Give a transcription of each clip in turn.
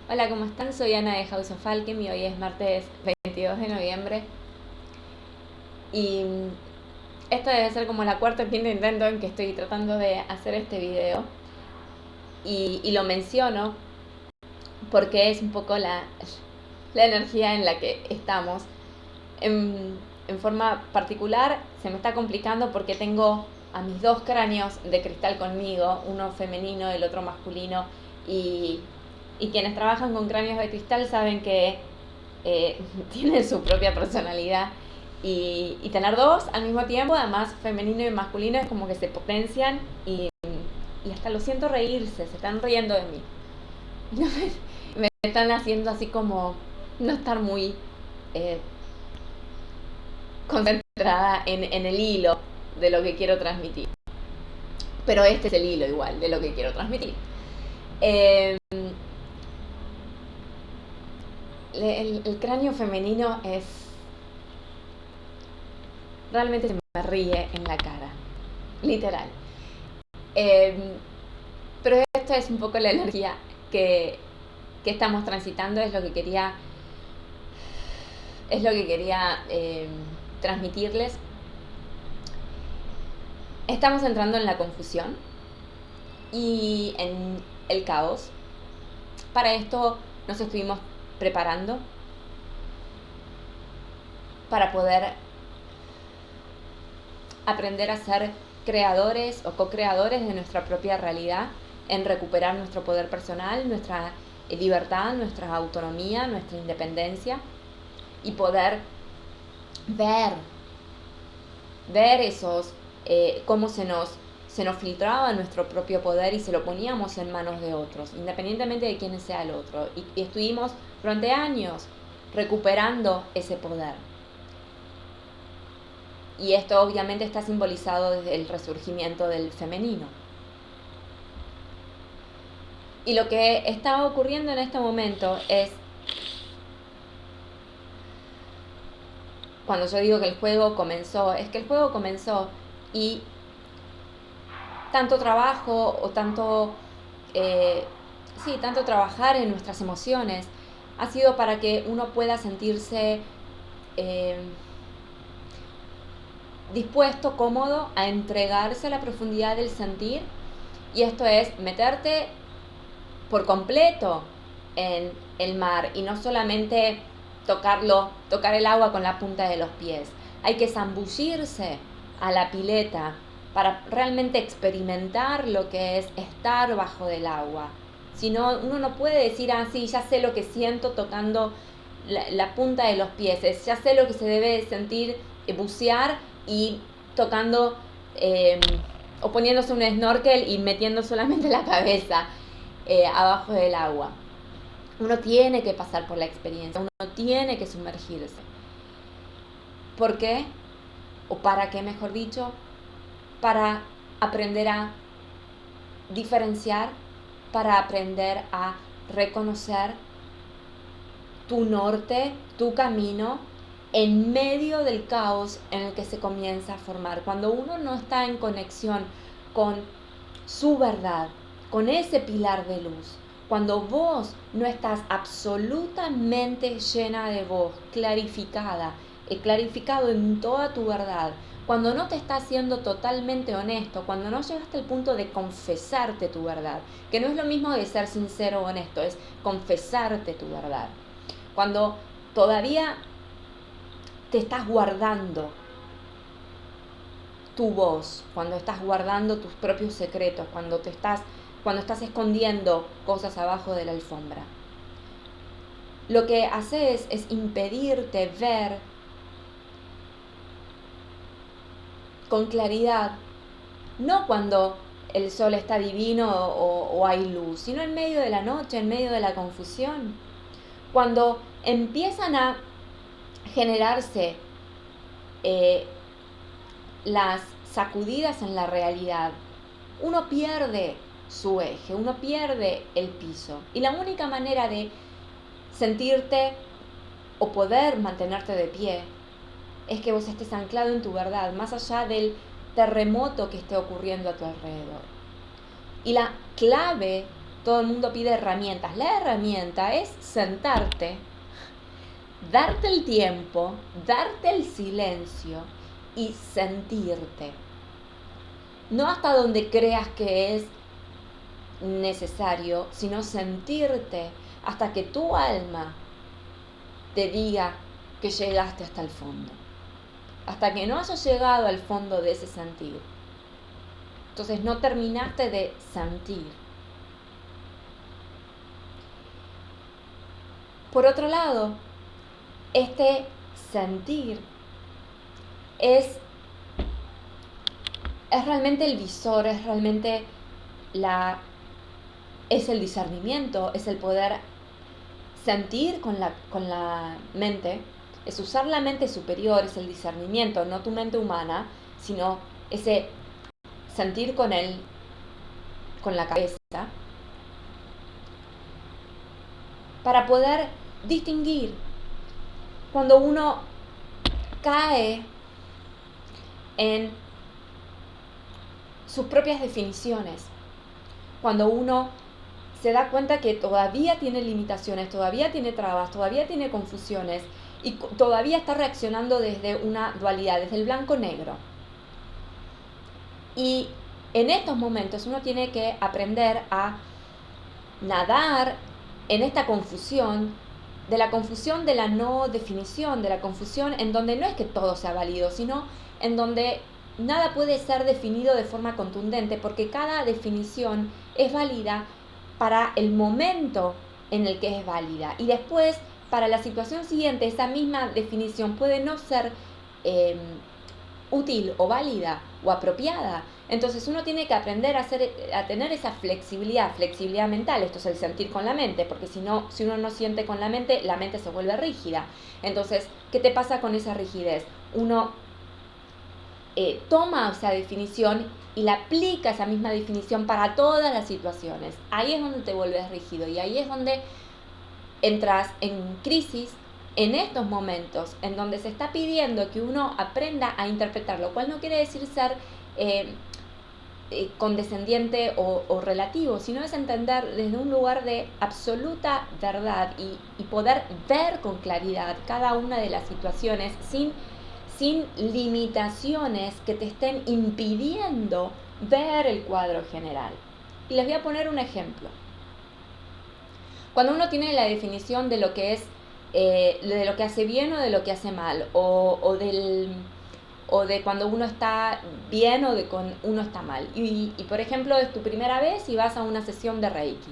Hola, ¿cómo están? Soy Ana de House of Alchemy. Hoy es martes 22 de noviembre y esta debe ser como la cuarta o quinta intento en que estoy tratando de hacer este video y lo menciono porque es un poco la energía en la que estamos. En forma particular se me está complicando porque tengo a mis dos cráneos de cristal conmigo, uno femenino, el otro masculino, y, y quienes trabajan con cráneos de cristal saben que tienen su propia personalidad y tener dos al mismo tiempo, además femenino y masculino, es como que se potencian y hasta lo siento reírse, se están riendo de mí. Me están haciendo así como no estar muy eh, concentrada en el hilo de lo que quiero transmitir. Pero este es el hilo igual de lo que quiero transmitir. Eh, el cráneo femenino es... Realmente se me ríe en la cara. Literal. Eh, pero esta es un poco la energía que, que estamos transitando, es lo que quería transmitirles. Estamos entrando en la confusión y en el caos. Para esto nos estuvimos preparando para poder aprender a ser creadores o co-creadores de nuestra propia realidad, en recuperar nuestro poder personal, nuestra libertad, nuestra autonomía, nuestra independencia y poder ver, ver esos, cómo se nos filtraba nuestro propio poder y se lo poníamos en manos de otros, independientemente de quién sea el otro. Y estuvimos durante años recuperando ese poder. Y esto obviamente está simbolizado desde el resurgimiento del femenino. Y lo que está ocurriendo en este momento es, cuando yo digo que el juego comenzó, es que el juego comenzó y tanto trabajo o tanto trabajar en nuestras emociones ha sido para que uno pueda sentirse eh, dispuesto, cómodo a entregarse a la profundidad del sentir. Y esto es meterte por completo en el mar y no solamente tocar el agua con la punta de los pies. Hay que zambullirse a la pileta para realmente experimentar lo que es estar bajo del agua. Si no, uno no puede decir, sí, ya sé lo que siento tocando la punta de los pies, ya sé lo que se debe sentir bucear y tocando o poniéndose un snorkel y metiendo solamente la cabeza abajo del agua. Uno tiene que pasar por la experiencia, uno tiene que sumergirse. ¿Por qué? ¿O para qué, mejor dicho? Para aprender a diferenciar, para aprender a reconocer tu norte, tu camino, en medio del caos en el que se comienza a formar. Cuando uno no está en conexión con su verdad, con ese pilar de luz, cuando vos no estás absolutamente llena de vos, clarificada, clarificado en toda tu verdad, cuando no te estás siendo totalmente honesto, cuando no llegaste al punto de confesarte tu verdad, que no es lo mismo de ser sincero o honesto, es confesarte tu verdad. Cuando todavía te estás guardando tu voz, cuando estás guardando tus propios secretos, cuando estás escondiendo cosas abajo de la alfombra. Lo que haces es impedirte ver con claridad, no cuando el sol está divino o hay luz, sino en medio de la noche, en medio de la confusión. Cuando empiezan a generarse eh, las sacudidas en la realidad, uno pierde su eje, uno pierde el piso. Y la única manera de sentirte o poder mantenerte de pie es que vos estés anclado en tu verdad, más allá del terremoto que esté ocurriendo a tu alrededor. Y la clave todo el mundo pide herramientas. La herramienta es sentarte, darte el tiempo, darte el silencio y sentirte. No hasta donde creas que es necesario, sino sentirte hasta que tu alma te diga que llegaste hasta el fondo. Hasta que no hayas llegado al fondo de ese sentir. Entonces no terminaste de sentir. Por otro lado, este sentir es realmente el visor, es realmente es el discernimiento, es el poder sentir con la mente, es usar la mente superior, es el discernimiento, no tu mente humana, sino ese sentir con la cabeza, para poder distinguir cuando uno cae en sus propias definiciones, cuando uno se da cuenta que todavía tiene limitaciones, todavía tiene trabas, todavía tiene confusiones y todavía está reaccionando desde una dualidad, desde el blanco-negro. Y en estos momentos uno tiene que aprender a nadar en esta confusión, de la no definición, de la confusión en donde no es que todo sea válido, sino en donde nada puede ser definido de forma contundente, porque cada definición es válida para el momento en el que es válida. Y después, para la situación siguiente, esa misma definición puede no ser útil o válida o apropiada. Entonces uno tiene que aprender a tener esa flexibilidad mental. Esto es el sentir con la mente, porque si uno no siente con la mente se vuelve rígida. Entonces, ¿qué te pasa con esa rigidez? Uno toma esa definición y la aplica esa misma definición para todas las situaciones. Ahí es donde te vuelves rígido y ahí es donde entras en crisis en estos momentos, en donde se está pidiendo que uno aprenda a interpretar, lo cual no quiere decir ser condescendiente o relativo, sino es entender desde un lugar de absoluta verdad y poder ver con claridad cada una de las situaciones sin limitaciones que te estén impidiendo ver el cuadro general. Y les voy a poner un ejemplo. Cuando uno tiene la definición de lo que es, de lo que hace bien o de lo que hace mal, o de cuando uno está bien o de cuando uno está mal. Y por ejemplo, es tu primera vez y vas a una sesión de Reiki.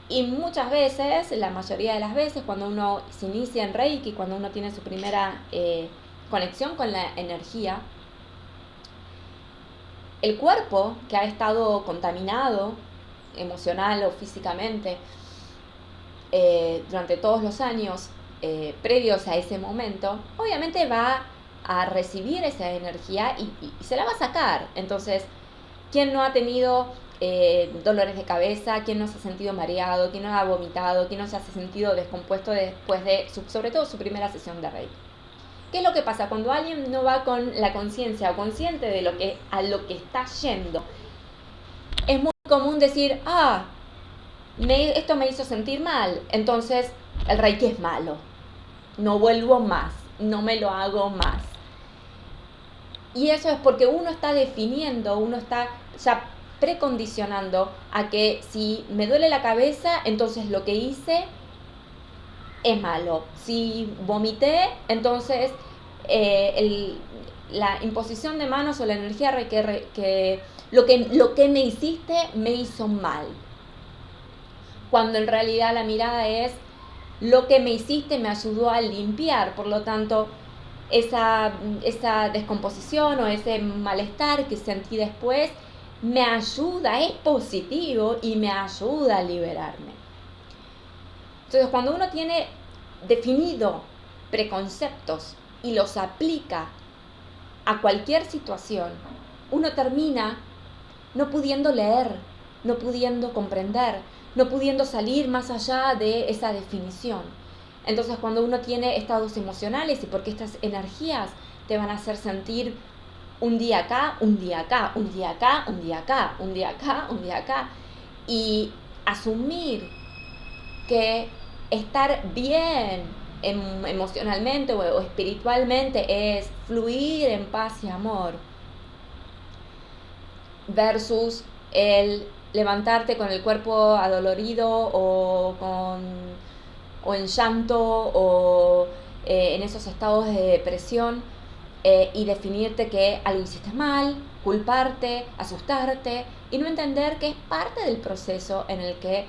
Y muchas veces, la mayoría de las veces, cuando uno se inicia en Reiki, cuando uno tiene su primera conexión con la energía, el cuerpo que ha estado contaminado emocional o físicamente durante todos los años previos a ese momento, obviamente va a recibir esa energía y se la va a sacar. Entonces, ¿quién no ha tenido dolores de cabeza? ¿Quién no se ha sentido mareado? ¿Quién no ha vomitado? ¿Quién no se ha sentido descompuesto después de, sobre todo, su primera sesión de Reiki? ¿Qué es lo que pasa? Cuando alguien no va con la conciencia o consciente de a lo que está yendo, es muy común decir, esto me hizo sentir mal, entonces el Reiki es malo, no vuelvo más, no me lo hago más. Y eso es porque uno está definiendo, uno está ya precondicionando a que si me duele la cabeza, entonces lo que hice es malo. Si vomité, entonces la imposición de manos o la energía que lo que me hiciste me hizo mal. Cuando en realidad la mirada es lo que me hiciste me ayudó a limpiar, por lo tanto esa descomposición o ese malestar que sentí después me ayuda, es positivo y me ayuda a liberarme. Entonces, cuando uno tiene definido preconceptos y los aplica a cualquier situación, uno termina no pudiendo leer, no pudiendo comprender, no pudiendo salir más allá de esa definición. Entonces, cuando uno tiene estados emocionales, y porque estas energías te van a hacer sentir un día acá, un día acá, un día acá, un día acá, un día acá, un día acá. Y asumir que estar bien emocionalmente o espiritualmente es fluir en paz y amor, versus el levantarte con el cuerpo adolorido o en llanto o en esos estados de depresión, y definirte que algo hiciste mal, culparte, asustarte y no entender que es parte del proceso en el que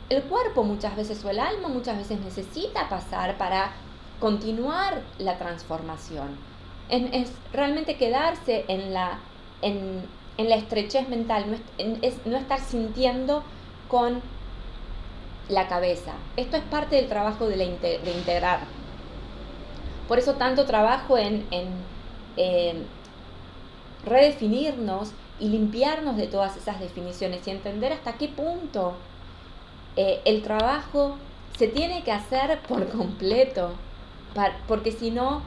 el cuerpo muchas veces o el alma muchas veces necesita pasar para continuar la transformación. Es realmente quedarse en la estrechez mental, no estar sintiendo con la cabeza. Esto es parte del trabajo de integrar. Por eso tanto trabajo en redefinirnos y limpiarnos de todas esas definiciones y entender hasta qué punto el trabajo se tiene que hacer por completo, porque si no,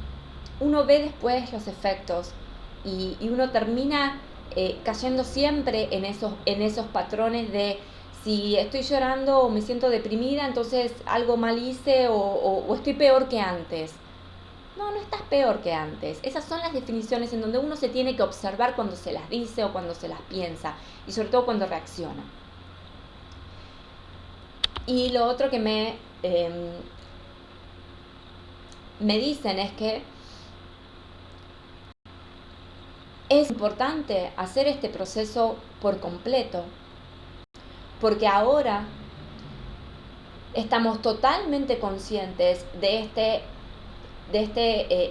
uno ve después los efectos y uno termina cayendo siempre en esos patrones de si estoy llorando o me siento deprimida, entonces algo mal hice o estoy peor que antes. No, no estás peor que antes. Esas son las definiciones en donde uno se tiene que observar cuando se las dice o cuando se las piensa y sobre todo cuando reacciona. Y lo otro que me dicen es que es importante hacer este proceso por completo, porque ahora estamos totalmente conscientes de este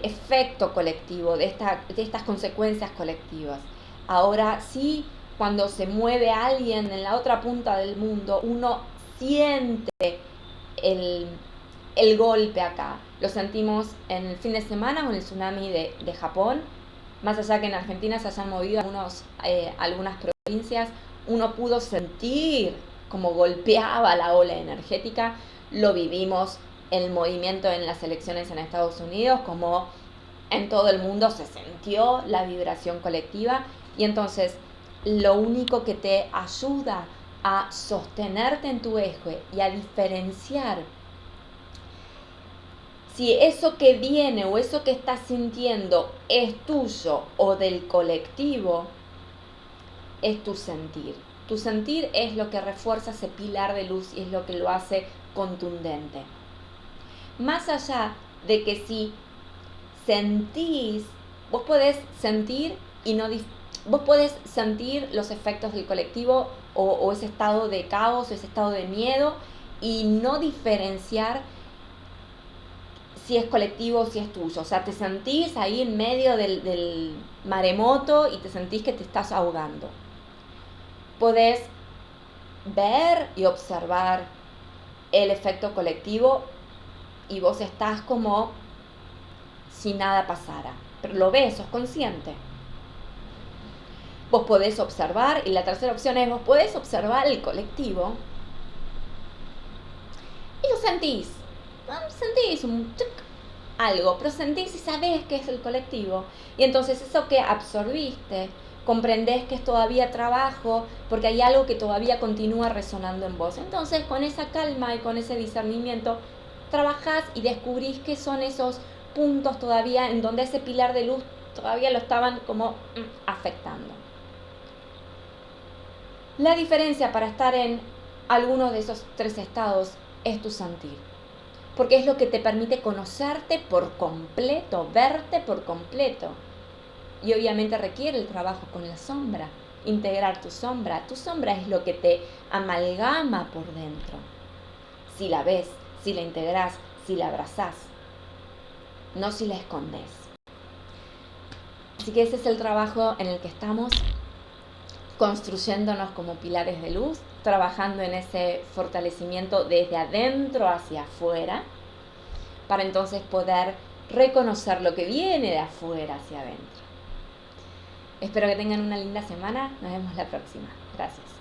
efecto colectivo, de estas consecuencias colectivas. Ahora sí, cuando se mueve alguien en la otra punta del mundo, uno siente el golpe acá. Lo sentimos en el fin de semana con el tsunami de Japón. Más allá que en Argentina se hayan movido algunas provincias, uno pudo sentir cómo golpeaba la ola energética. Lo vivimos en el movimiento en las elecciones en Estados Unidos, como en todo el mundo se sintió la vibración colectiva. Y entonces lo único que te ayuda a sostenerte en tu eje y a diferenciar si eso que viene o eso que estás sintiendo es tuyo o del colectivo, es tu sentir. Tu sentir es lo que refuerza ese pilar de luz y es lo que lo hace contundente. Más allá de que si sentís, vos podés sentir y no vos podés sentir los efectos del colectivo o ese estado de caos, ese estado de miedo y no diferenciar si es colectivo o si es tuyo. O sea, te sentís ahí en medio del maremoto y te sentís que te estás ahogando. Podés ver y observar el efecto colectivo y vos estás como si nada pasara. Pero lo ves, sos consciente. Vos podés observar, y la tercera opción es, vos podés observar el colectivo y lo sentís. Sentís algo, pero sentís y sabés que es el colectivo. Y entonces eso que absorbiste, comprendés que es todavía trabajo, porque hay algo que todavía continúa resonando en vos. Entonces, con esa calma y con ese discernimiento, trabajás y descubrís que son esos puntos todavía en donde ese pilar de luz todavía lo estaban como afectando. La diferencia para estar en alguno de esos tres estados es tu sentir, porque es lo que te permite conocerte por completo, verte por completo. Y obviamente requiere el trabajo con la sombra, integrar tu sombra. Tu sombra es lo que te amalgama por dentro. Si la ves, si la integrás, si la abrazás, no si la escondes. Así que ese es el trabajo en el que estamos, construyéndonos como pilares de luz, trabajando en ese fortalecimiento desde adentro hacia afuera, para entonces poder reconocer lo que viene de afuera hacia adentro. Espero que tengan una linda semana. Nos vemos la próxima. Gracias.